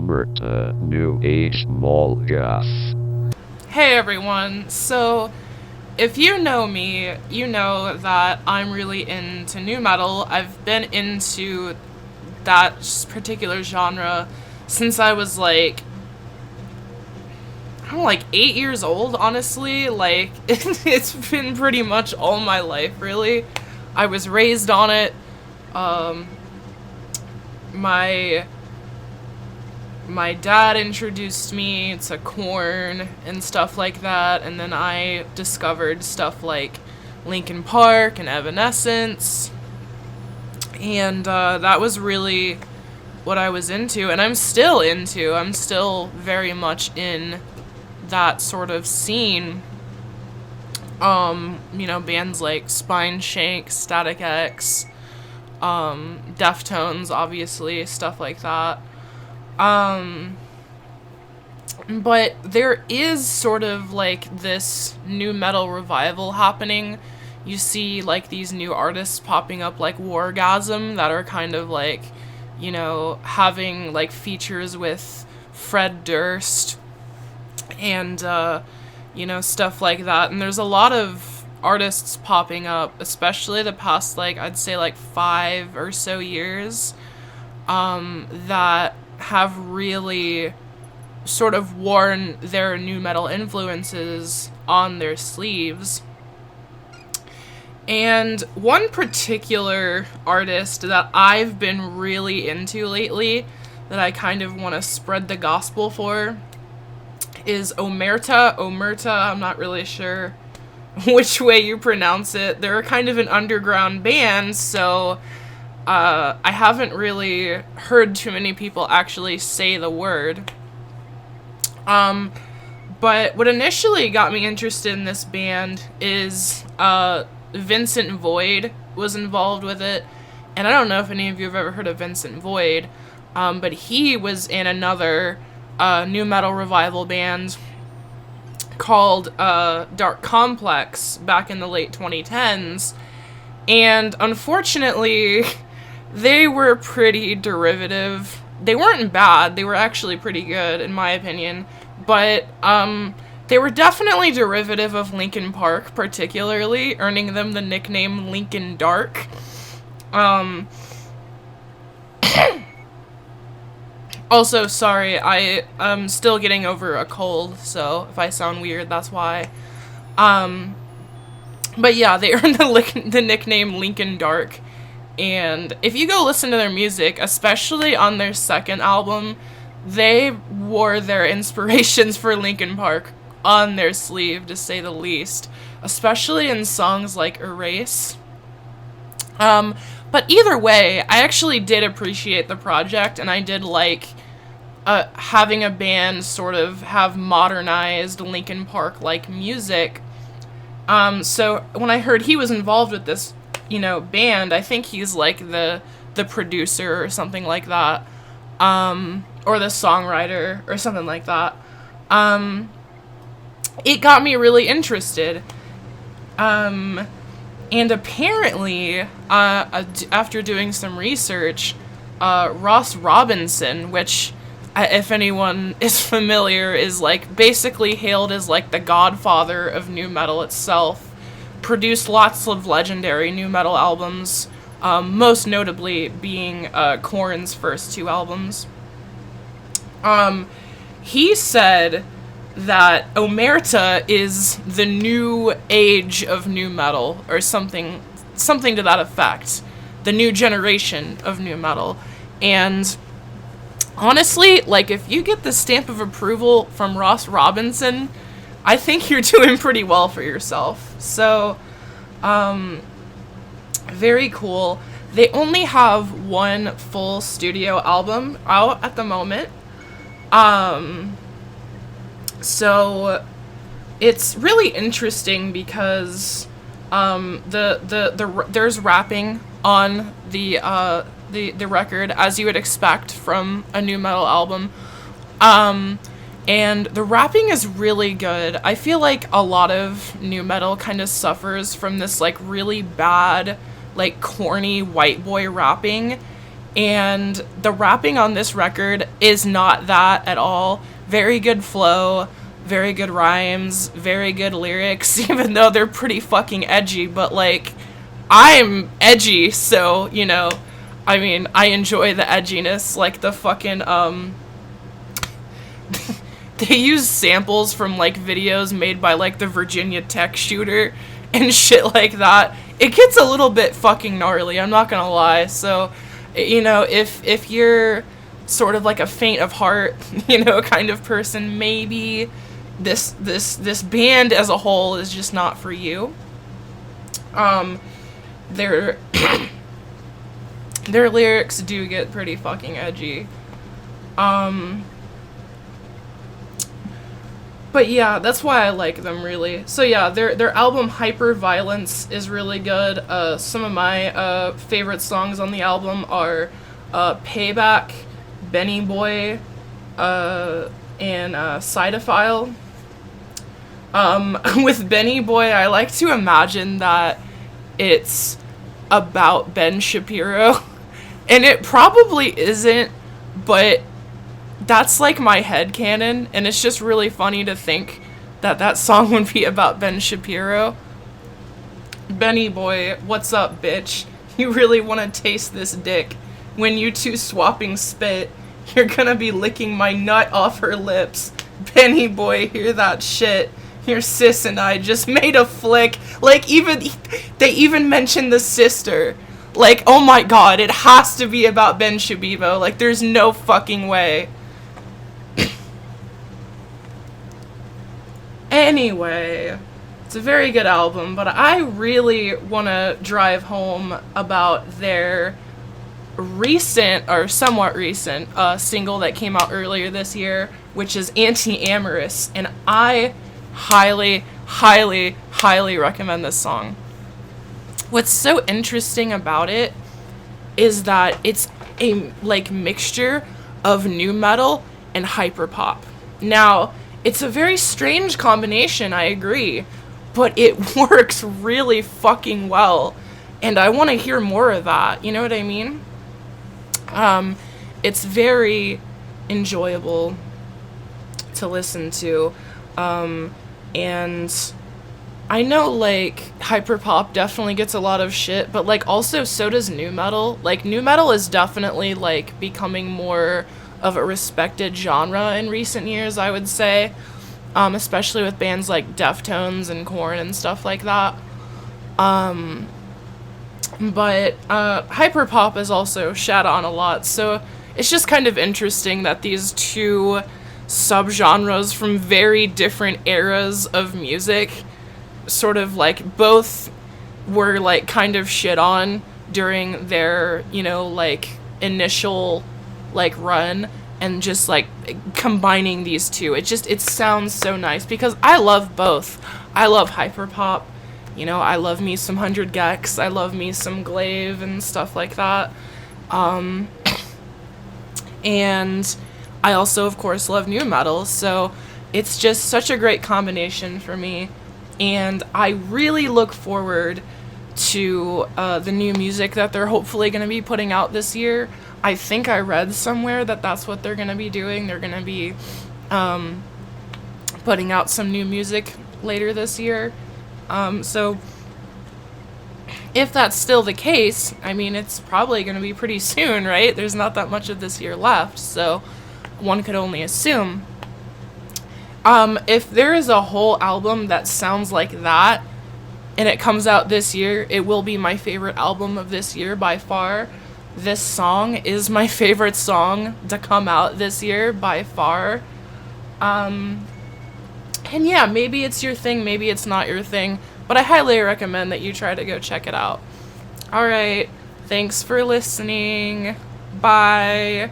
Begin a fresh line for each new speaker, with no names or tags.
Omerta, New Age Mall Goth.
Hey everyone, so if you know me, you know that I'm really into new metal. I've been into that particular genre since I was like, I don't know, like 8 years old, honestly. Like, it's been pretty much all my life, really. I was raised on it. Um, my my dad introduced me to Korn and stuff like that, and then I discovered stuff like Linkin Park and Evanescence, and that was really what I was into, and I'm still into. I'm still very much in that sort of scene. Bands like Spineshank, Static X, Deftones, obviously, stuff like that. But there is sort of like this new metal revival happening. You see like these new artists popping up like Wargasm that are kind of like, having like features with Fred Durst and, stuff like that. And there's a lot of artists popping up, especially the past, like, I'd say like 5 or so years, that have really sort of worn their new metal influences on their sleeves. And one particular artist that I've been really into lately, that I kind of want to spread the gospel for, is Omerta. I'm not really sure which way you pronounce it. They're kind of an underground band, so I haven't really heard too many people actually say the word. But what initially got me interested in this band is Vincent Void was involved with it. And I don't know if any of you have ever heard of Vincent Void, but he was in another new metal revival band called Dark Complex back in the late 2010s. And unfortunately, they were pretty derivative. They weren't bad. They were actually pretty good, in my opinion. But they were definitely derivative of Linkin Park, particularly, earning them the nickname Linkin Dark. Also, sorry, I'm still getting over a cold, so if I sound weird, that's why. But yeah, they earned the nickname Linkin Dark. And if you go listen to their music, especially on their second album, they wore their inspirations for Linkin Park on their sleeve, to say the least. Especially in songs like Erase. But either way, I actually did appreciate the project, and I did like having a band sort of have modernized Linkin Park-like music. So when I heard he was involved with this band, I think he's like the producer or something like that, or the songwriter or something like that. It got me really interested. And apparently, after doing some research, Ross Robinson, which, if anyone is familiar, is like basically hailed as like the godfather of nu metal itself, produced lots of legendary nu metal albums, most notably being Korn's first 2 albums. He said that Omerta is the new age of nu metal, or something to that effect, the new generation of nu metal. And honestly, like, if you get the stamp of approval from Ross Robinson, I think you're doing pretty well for yourself. So, very cool. They only have one full studio album out at the moment. So it's really interesting because there's rapping on the record, as you would expect from a nu metal album. And the rapping is really good. I feel like a lot of nu metal kind of suffers from this like really bad, like corny white boy rapping. And the rapping on this record is not that at all. Very good flow, very good rhymes, very good lyrics, even though they're pretty fucking edgy. But, like, I'm edgy, so, you know, I mean, I enjoy the edginess. Like, the fucking, they use samples from, like, videos made by, like, the Virginia Tech shooter and shit like that. It gets a little bit fucking gnarly, I'm not gonna lie. So, you know, if you're sort of like a faint of heart, you know, kind of person, maybe this band as a whole is just not for you. Their their lyrics do get pretty fucking edgy. But yeah, that's why I like them, really. So yeah, their album Hyperviolence is really good. Some of my favorite songs on the album are Payback, Benny Boy, and Cidephile. With Benny Boy, I like to imagine that it's about Ben Shapiro. And it probably isn't, but that's like my headcanon, and it's just really funny to think that that song would be about Ben Shapiro. Benny Boy, what's up, bitch? You really want to taste this dick? When you two swapping spit, you're gonna be licking my nut off her lips. Benny Boy, hear that shit? Your sis and I just made a flick. Like, they even mentioned the sister. Like, oh my god, it has to be about Ben Shabibo. Like, there's no fucking way. Anyway, it's a very good album, but I really want to drive home about their recent, or somewhat recent, single that came out earlier this year, which is Antiamorous, and I highly, highly, highly recommend this song. What's so interesting about it is that it's a, like, mixture of nu metal and hyperpop. Now, it's a very strange combination, I agree, but it works really fucking well, and I want to hear more of that, you know what I mean? It's very enjoyable to listen to, and I know, like, hyperpop definitely gets a lot of shit, but, like, also so does nu metal. Like, nu metal is definitely, like, becoming more of a respected genre in recent years, I would say, especially with bands like Deftones and Korn and stuff like that. But hyperpop is also shat on a lot, so it's just kind of interesting that these two subgenres from very different eras of music sort of, like, both were, like, kind of shit on during their, you know, like, initial, like, run, and just, like, combining these two, it sounds so nice, because I love both. I love hyperpop, you know, I love me some 100 Gex, I love me some Glaive and stuff like that, and I also, of course, love nu metal, so it's just such a great combination for me, and I really look forward to the new music that they're hopefully going to be putting out this year. I think I read somewhere that that's what they're going to be doing. They're going to be putting out some new music later this year. So if that's still the case, I mean, it's probably going to be pretty soon, right? There's not that much of this year left, so one could only assume. If there is a whole album that sounds like that, and it comes out this year, it will be my favorite album of this year by far. This song is my favorite song to come out this year by far. And yeah, maybe it's your thing, maybe it's not your thing, but I highly recommend that you try to go check it out. Alright, thanks for listening. Bye.